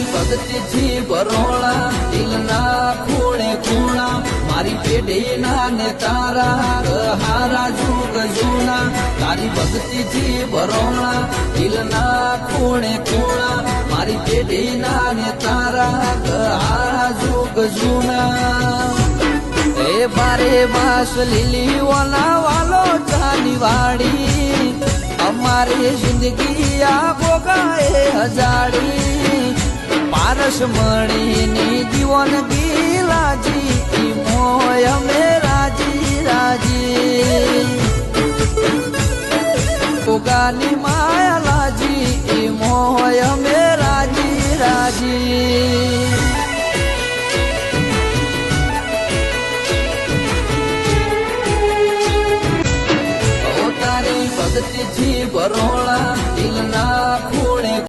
ભક્તિથી ભરોળા દિલના ખૂણે ખૂણા મારી પેઢીના ને તારા હારા જુગ જૂના તારી ભક્તિથી ભરોળા દિલના ખૂણે ખૂણા મારી પેઢીના ને તારા હારા જુગ જૂના એ બારે બાસ લીલી ઓલા વાલો ચાની વાડી અમારી જિંદગી આ ગોગાએ હજાડી પારસ મણીની જીવન ગીલાજી મોય અમે રાજી રાજી ગોગાની માયા લાજી મોય અમે રાજી રાજી ભક્તિથી ભરોળા